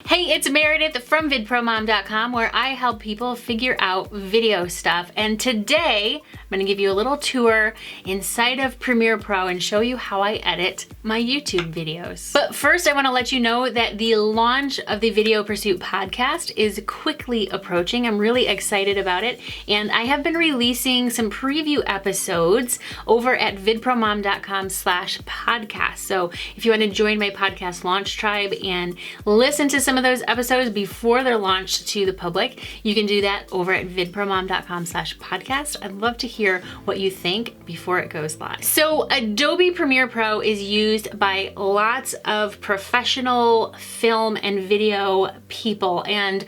Hey, it's Meredith from vidpromom.com, where I help people figure out video stuff. And today I'm going to give you a little tour inside of Premiere Pro and show you how I edit my YouTube videos. But first, I want to let you know that the launch of the Video Pursuit podcast is quickly approaching. I'm really excited about it. And I have been releasing some preview episodes over at vidpromom.com/podcast. So if you want to join my podcast launch tribe and listen to some of those episodes before they're launched to the public, you can do that over at vidpromom.com/podcast. I'd love to hear what you think before it goes live. So Adobe Premiere Pro is used by lots of professional film and video people, and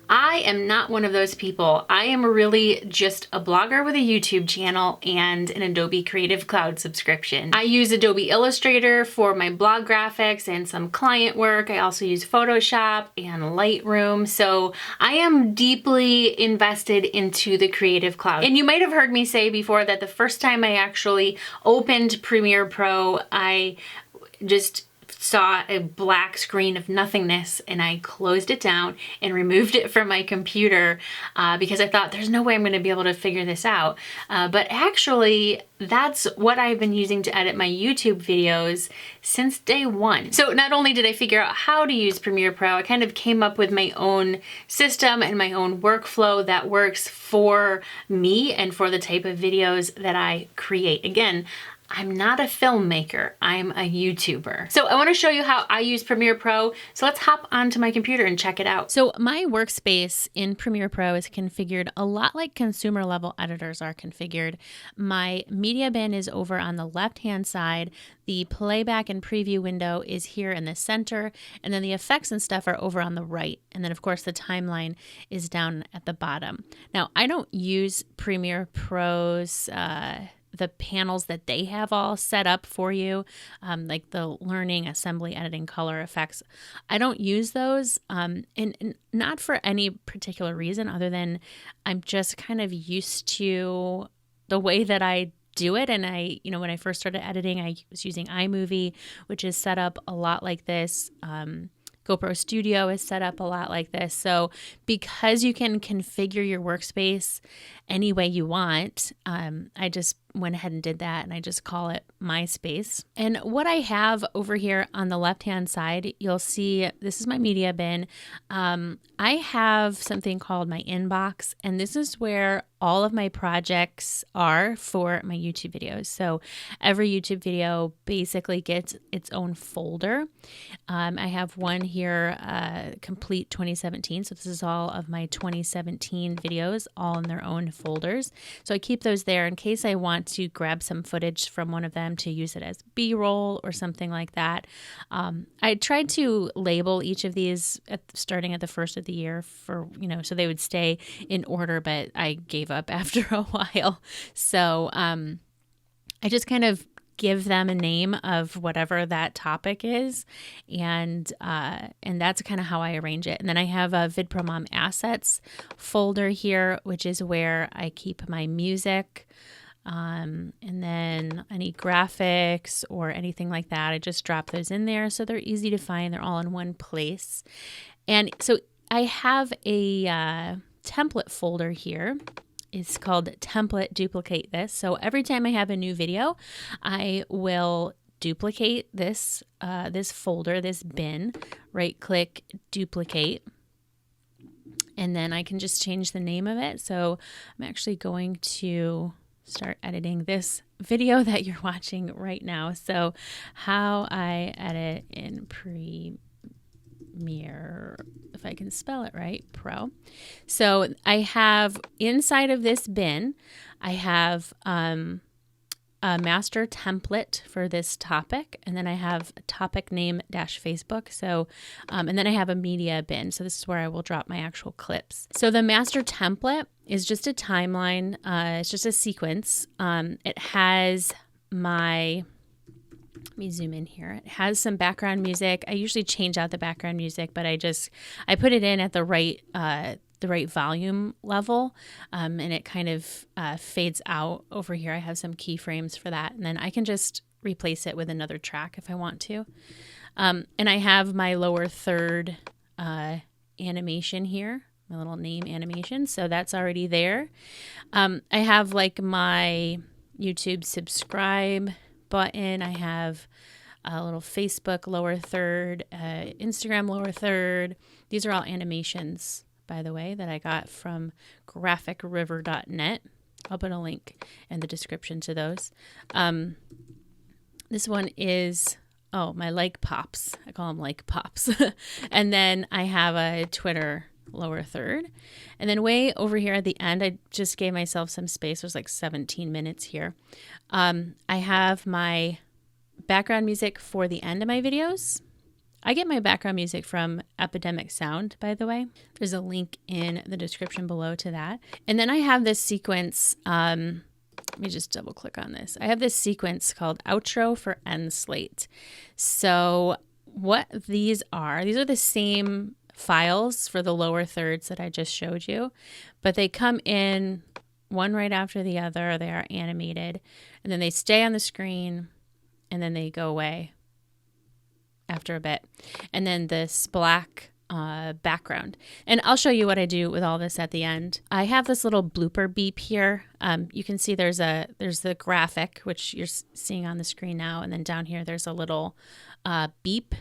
I am not one of those people. I am really just a blogger with a YouTube channel and an Adobe Creative Cloud subscription. I use Adobe Illustrator for my blog graphics and some client work. I also use Photoshop and Lightroom. So I am deeply invested into the Creative Cloud. And you might have heard me say before that the first time I actually opened Premiere Pro, I just saw a black screen of nothingness, and I closed it down and removed it from my computer because I thought there's no way I'm going to be able to figure this out. But actually, that's what I've been using to edit my YouTube videos since day one. So not only did I figure out how to use Premiere Pro, I kind of came up with my own system and my own workflow that works for me and for the type of videos that I create. Again, I'm not a filmmaker, I'm a YouTuber. So I want to show you how I use Premiere Pro. So let's hop onto my computer and check it out. So my workspace in Premiere Pro is configured a lot like consumer level editors are configured. My media bin is over on the left-hand side. The playback and preview window is here in the center, and then the effects and stuff are over on the right. And then of course the timeline is down at the bottom. Now I don't use Premiere Pro's the panels that they have all set up for you, like the learning, assembly, editing, color, effects. I don't use those, and not for any particular reason other than I'm just kind of used to the way that I do it. And when I first started editing, I was using iMovie, which is set up a lot like this. GoPro Studio is set up a lot like this. So because you can configure your workspace any way you want, I just went ahead and did that, and I just call it my space. And what I have over here on the left-hand side, you'll see this is my media bin. I have something called my inbox, and this is where all of my projects are for my YouTube videos. So every YouTube video basically gets its own folder. I have one here, Complete 2017. So this is all of my 2017 videos, all in their own folders. So I keep those there in case I want to grab some footage from one of them to use it as B-roll or something like that. I tried to label each of these starting at the first of the year for, so they would stay in order, but I gave up after a while. So I just kind of give them a name of whatever that topic is, and that's kind of how I arrange it. And then I have a VidProMom Assets folder here, which is where I keep my music, and then any graphics or anything like that. I just drop those in there so they're easy to find. They're all in one place. And so I have a template folder here. It's called Template Duplicate This. So every time I have a new video, I will duplicate this this folder, this bin, right click, duplicate, and then I can just change the name of it. So I'm actually going to start editing this video that you're watching right now. So how I edit in Premiere, if I can spell it right, Pro. So I have inside of this bin, I have a master template for this topic, and then I have a topic name -Facebook. So, and then I have a media bin. So this is where I will drop my actual clips. So the master template is just a timeline. It's just a sequence. It has my, let me zoom in here. It has some background music. I usually change out the background music, but I put it in at the right volume level, and it kind of fades out over here. I have some keyframes for that, and then I can just replace it with another track if I want to. And I have my lower third animation here, my little name animation. So that's already there. I have like my YouTube subscribe button. I have a little Facebook lower third, Instagram lower third. These are all animations, by the way, that I got from graphicriver.net. I'll put a link in the description to those. This one is, my like pops. I call them like pops. And then I have a Twitter lower third. And then way over here at the end, I just gave myself some space. There's like 17 minutes here. I have my background music for the end of my videos. I get my background music from Epidemic Sound, by the way. There's a link in the description below to that. And then I have this sequence. Let me just double click on this. I have this sequence called Outro for End Slate. So what these are the same files for the lower thirds that I just showed you, but they come in one right after the other. They are animated, and then they stay on the screen, and then they go away after a bit. And then this black background. And I'll show you what I do with all this at the end. I have this little blooper beep here. You can see there's the graphic, which you're seeing on the screen now. And then down here, there's a little beep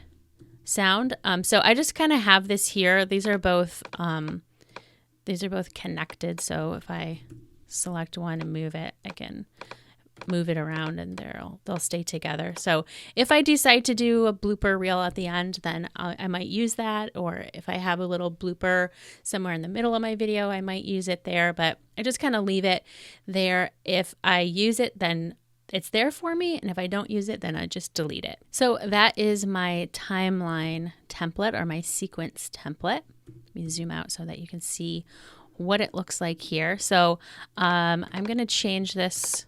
sound. So I just kind of have this here. These are both connected. So if I select one and move it, I can move it around and they'll stay together. So if I decide to do a blooper reel at the end, then I might use that. Or if I have a little blooper somewhere in the middle of my video, I might use it there. But I just kind of leave it there. If I use it, then it's there for me. And if I don't use it, then I just delete it. So that is my timeline template or my sequence template. Let me zoom out so that you can see what it looks like here. So I'm going to change this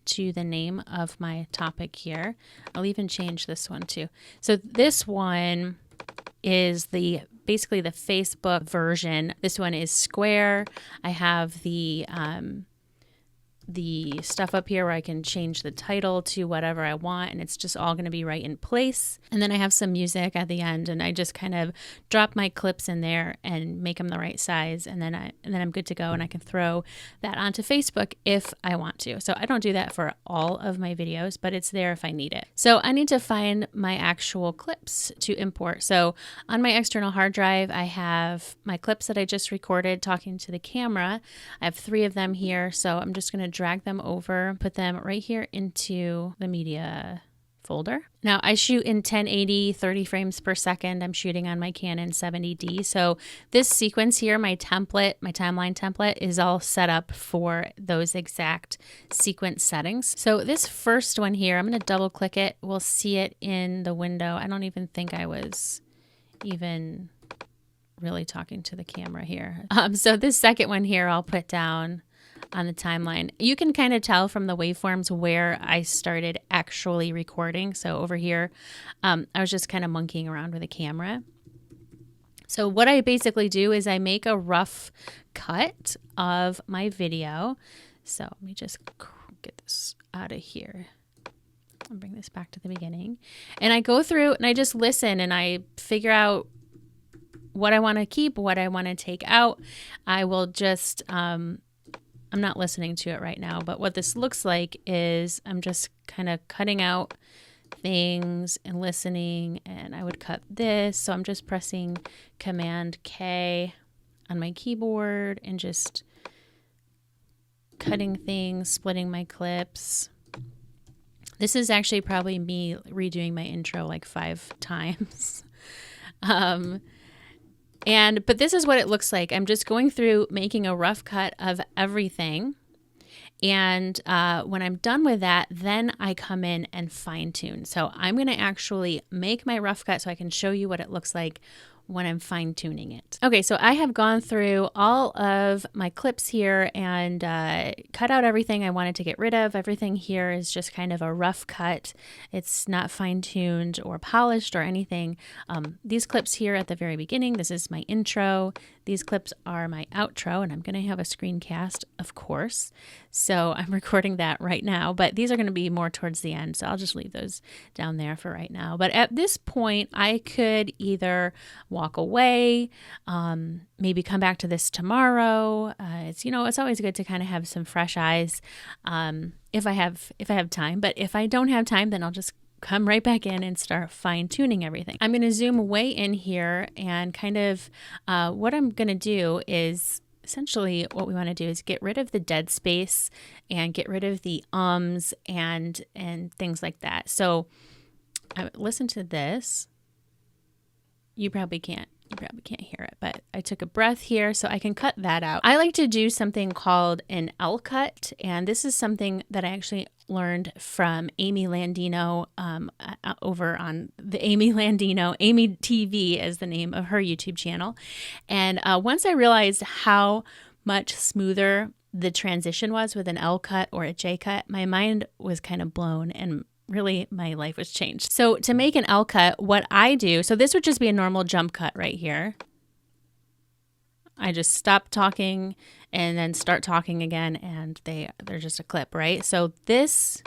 to the name of my topic here. I'll even change this one too. So this one is basically the Facebook version. This one is square. I have the stuff up here where I can change the title to whatever I want, and it's just all going to be right in place. And then I have some music at the end, and I just kind of drop my clips in there and make them the right size, and then I'm good to go, and I can throw that onto Facebook if I want to. So I don't do that for all of my videos, but it's there if I need it. So I need to find my actual clips to import. So on my external hard drive, I have my clips that I just recorded talking to the camera. I have 3 of them here, so I'm just going to drag them over, put them right here into the media folder. Now I shoot in 1080, 30 frames per second. I'm shooting on my Canon 70D. So this sequence here, my timeline template, is all set up for those exact sequence settings. So this first one here, I'm going to double click it. We'll see it in the window. I don't even think I was even really talking to the camera here. So this second one here, I'll put down on the timeline. You can kind of tell from the waveforms where I started actually recording. So over here, I was just kind of monkeying around with a camera. So what I basically do is I make a rough cut of my video. So let me just get this out of here. I'll bring this back to the beginning. And I go through and I just listen and I figure out what I want to keep, what I want to take out. I will just, I'm not listening to it right now, but what this looks like is I'm just kind of cutting out things and listening, and I would cut this. So I'm just pressing Command K on my keyboard and just cutting things, splitting my clips. This is actually probably me redoing my intro like 5 times. But this is what it looks like. I'm just going through making a rough cut of everything. And when I'm done with that, then I come in and fine tune. So I'm going to actually make my rough cut so I can show you what it looks like when I'm fine tuning it. Okay, so I have gone through all of my clips here and cut out everything I wanted to get rid of. Everything here is just kind of a rough cut. It's not fine tuned or polished or anything. These clips here at the very beginning, this is my intro. These clips are my outro, and I'm going to have a screencast, of course. So I'm recording that right now, but these are going to be more towards the end. So I'll just leave those down there for right now. But at this point, I could either walk away, maybe come back to this tomorrow. It's always good to kind of have some fresh eyes if I have time. But if I don't have time, then I'll just come right back in and start fine tuning everything. I'm going to zoom way in here, and kind of what I'm going to do is essentially what we want to do is get rid of the dead space and get rid of the ums and things like that. So listen to this. You probably can't hear it, but I took a breath here so I can cut that out. I like to do something called an L cut, and this is something that I actually learned from Amy Landino over on the Amy Landino. Amy TV is the name of her YouTube channel. And once I realized how much smoother the transition was with an L cut or a J cut, my mind was kind of blown, and really my life was changed. So to make an L cut, what I do, so this would just be a normal jump cut right here. I just stop talking and then start talking again, and they're just a clip, right? So this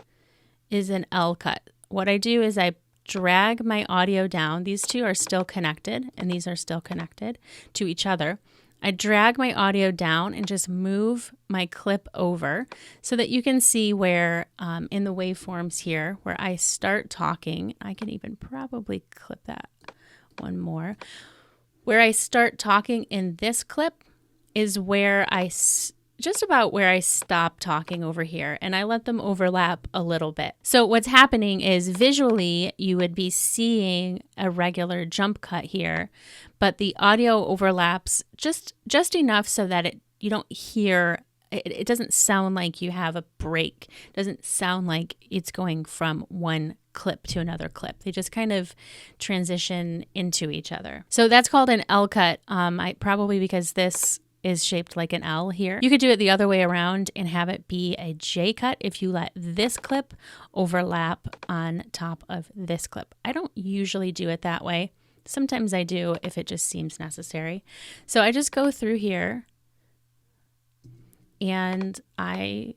is an L cut. What I do is I drag my audio down. These two are still connected, and these are still connected to each other. I drag my audio down and just move my clip over so that you can see where in the waveforms here, where I start talking, I can even probably clip that one more. Where I start talking in this clip is where just about where I stop talking over here, and I let them overlap a little bit. So what's happening is visually you would be seeing a regular jump cut here, but the audio overlaps just enough so that you don't hear, it doesn't sound like you have a break. It doesn't sound like it's going from one clip to another clip. They just kind of transition into each other. So that's called an L cut. Probably because this is shaped like an L here. You could do it the other way around and have it be a J cut if you let this clip overlap on top of this clip. I don't usually do it that way. Sometimes I do if it just seems necessary. So I just go through here and I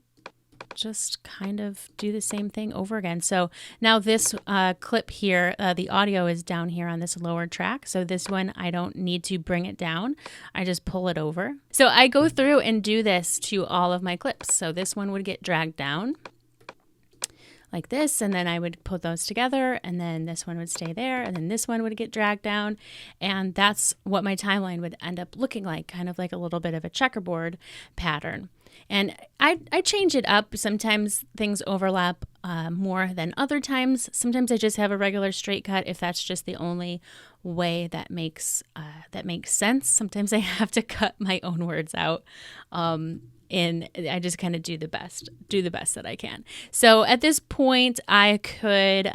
just kind of do the same thing over again. So now this clip here, the audio is down here on this lower track. So this one, I don't need to bring it down. I just pull it over. So I go through and do this to all of my clips. So this one would get dragged down like this, and then I would put those together, and then this one would stay there, and then this one would get dragged down, and that's what my timeline would end up looking like, kind of like a little bit of a checkerboard pattern. And I change it up. Sometimes things overlap more than other times. Sometimes I just have a regular straight cut if that's just the only way that makes sense. Sometimes I have to cut my own words out. And I just kind of do the best that I can. So at this point, I could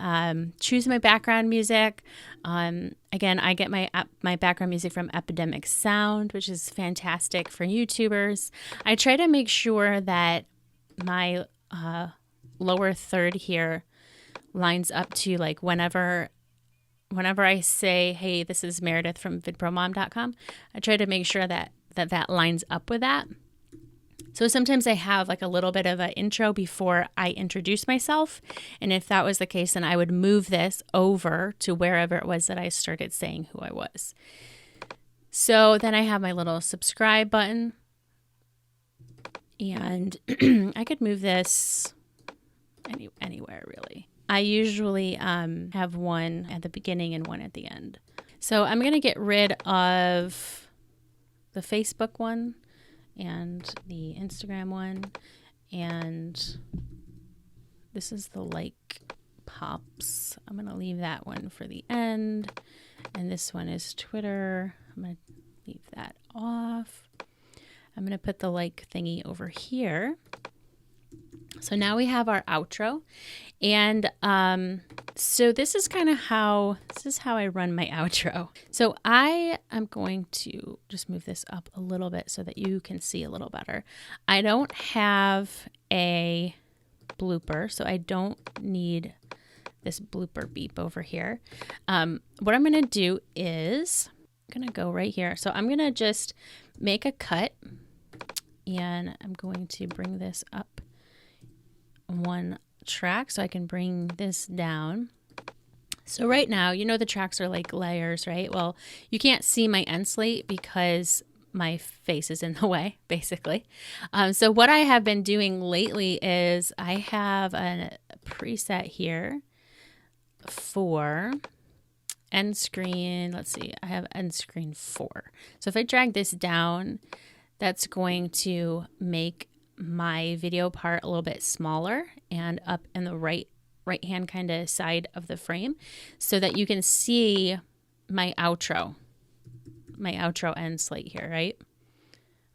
choose my background music. Again, I get my background music from Epidemics Sound, which is fantastic for YouTubers. I try to make sure that my lower third here lines up to like whenever I say, hey, this is Meredith from vidpromom.com, I try to make sure that lines up with that. So sometimes I have like a little bit of an intro before I introduce myself. And if that was the case, then I would move this over to wherever it was that I started saying who I was. So then I have my little subscribe button. And I could move this anywhere really. I usually have one at the beginning and one at the end. So I'm going to get rid of the Facebook one and the Instagram one, and this is the like pops. I'm going to leave that one for the end, and this one is Twitter. I'm going to leave that off. I'm going to put the like thingy over here. So now we have our outro, and so this is how I run my outro. So I am going to just move this up a little bit so that you can see a little better. I don't have a blooper, so I don't need this blooper beep over here. What I'm going to do is I'm going to go right here. So I'm going to just make a cut, and I'm going to bring this up one track so I can bring this down. So right now, you know, the tracks are like layers, right? Well, you can't see my end slate because my face is in the way, basically. So what I have been doing lately is I have a preset here for end screen. Let's see, I have end screen 4. So if I drag this down, that's going to make my video part a little bit smaller and up in the right hand kind of side of the frame so that you can see my outro end slate here, right?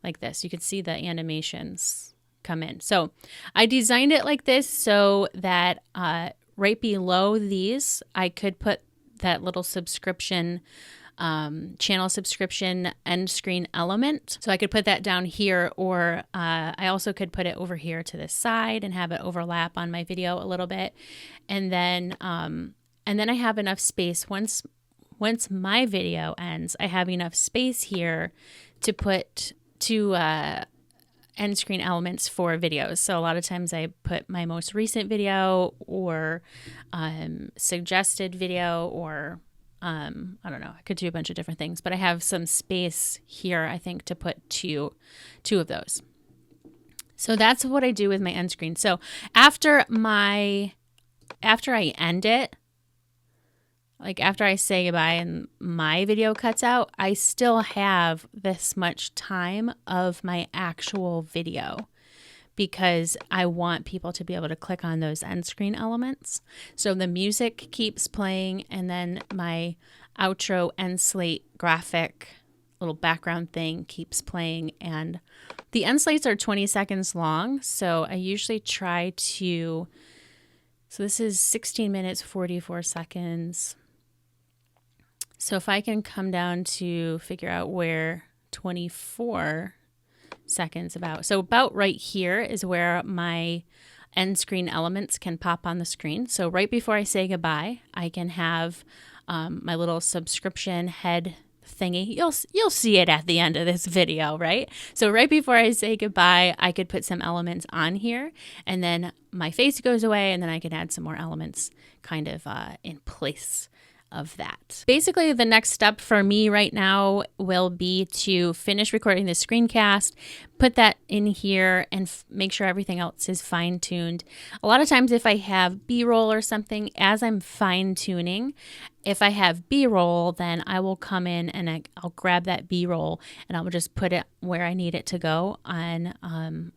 Like this. You can see the animations come in. So I designed it like this so that right below these, I could put that little subscription, channel subscription end screen element. So I could put that down here, or I also could put it over here to the side and have it overlap on my video a little bit. And then I have enough space. Once my video ends, I have enough space here to put two end screen elements for videos. So a lot of times I put my most recent video or suggested video, or I don't know, I could do a bunch of different things, but I have some space here, I think, to put two of those. So that's what I do with my end screen. So after I end it, like after I say goodbye and my video cuts out, I still have this much time of my actual video because I want people to be able to click on those end screen elements. So the music keeps playing, and then my outro end slate graphic little background thing keeps playing. And the end slates are 20 seconds long. So I usually try to, so this is 16 minutes, 44 seconds. So if I can come down to figure out where 24 seconds about right here is where my end screen elements can pop on the screen. So right before I say goodbye, I can have my little subscription head thingy. You'll see it at the end of this video, right? So right before I say goodbye, I could put some elements on here, and then my face goes away, and then I can add some more elements kind of in place of that. Basically, the next step for me right now will be to finish recording the screencast, put that in here, and make sure everything else is fine-tuned. A lot of times if I have B-roll or something, as I'm fine-tuning, if I have B-roll, then I will come in and I'll grab that B-roll and I'll just put it where I need it to go on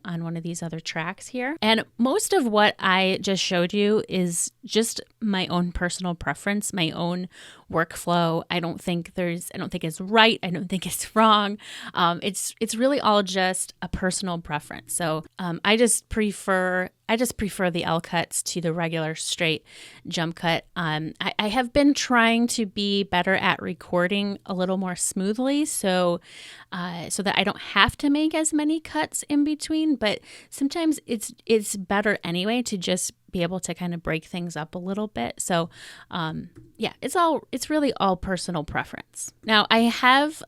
one of these other tracks here. And most of what I just showed you is just my own personal preference, my own workflow. I don't think it's right. I don't think it's wrong. It's really all just a personal preference. So I just prefer the L cuts to the regular straight jump cut. I have been trying to be better at recording a little more smoothly, so that I don't have to make as many cuts in between. But sometimes it's better anyway to just be able to kind of break things up a little bit. So yeah, it's really all personal preference. Now I have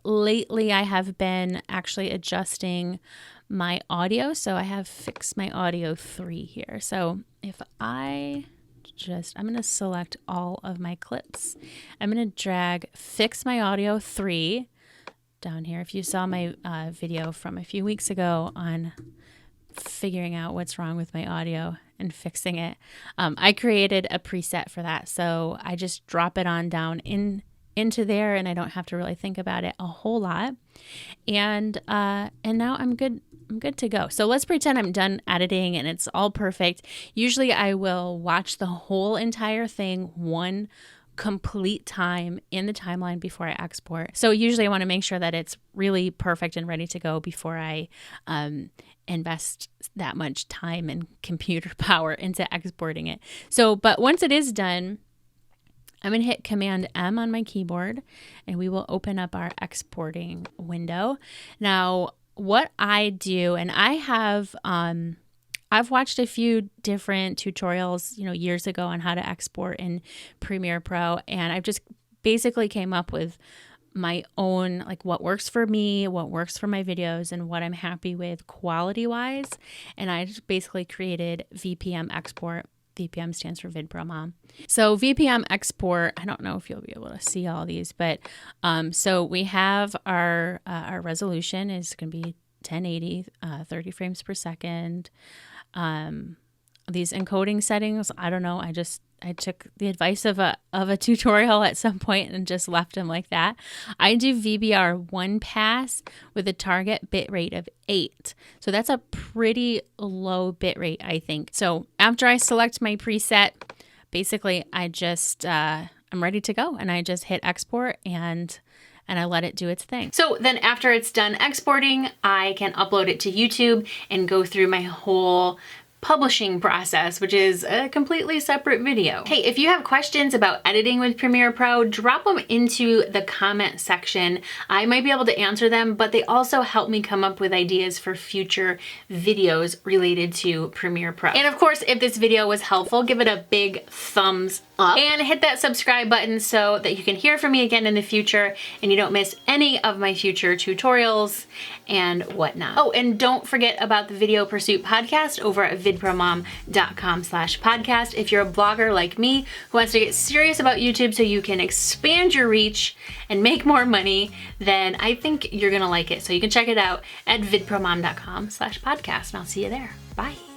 been actually adjusting my audio. So I have fixed my audio 3 here. So if I'm going to select all of my clips. I'm going to drag fix my audio 3 down here. If you saw my video from a few weeks ago on figuring out what's wrong with my audio and fixing it, I created a preset for that. So I just drop it on down into there, and I don't have to really think about it a whole lot. And now I'm good to go. So let's pretend I'm done editing and it's all perfect. Usually I will watch the whole entire thing one complete time in the timeline before I export. So usually I want to make sure that it's really perfect and ready to go before I invest that much time and computer power into exporting it. So, but once it is done, I'm going to hit Command M on my keyboard and we will open up our exporting window. Now, what I do, and I have, I've watched a few different tutorials, years ago on how to export in Premiere Pro, and I've just basically came up with my own, like what works for me, what works for my videos, and what I'm happy with quality-wise. And I just basically created VPM export. VPM stands for Vid Pro Mom. So VPM export, I don't know if you'll be able to see all these, but so we have our resolution is going to be 1080, 30 frames per second. These encoding settings, I don't know. I took the advice of a tutorial at some point and just left them like that. I do VBR 1 pass with a target bit rate of 8. So that's a pretty low bit rate, I think. So after I select my preset, basically I just, I'm ready to go, and I just hit export and I let it do its thing. So then after it's done exporting, I can upload it to YouTube and go through my whole publishing process, which is a completely separate video. Hey, if you have questions about editing with Premiere Pro, drop them into the comment section. I might be able to answer them, but they also help me come up with ideas for future videos related to Premiere Pro. And of course, if this video was helpful, give it a big thumbs up and hit that subscribe button so that you can hear from me again in the future and you don't miss any of my future tutorials and whatnot. Oh, and don't forget about the Video Pursuit podcast over at vidpromom.com/podcast. If you're a blogger like me who wants to get serious about YouTube so you can expand your reach and make more money, then I think you're gonna like it. So you can check it out at vidpromom.com/podcast, and I'll see you there. Bye.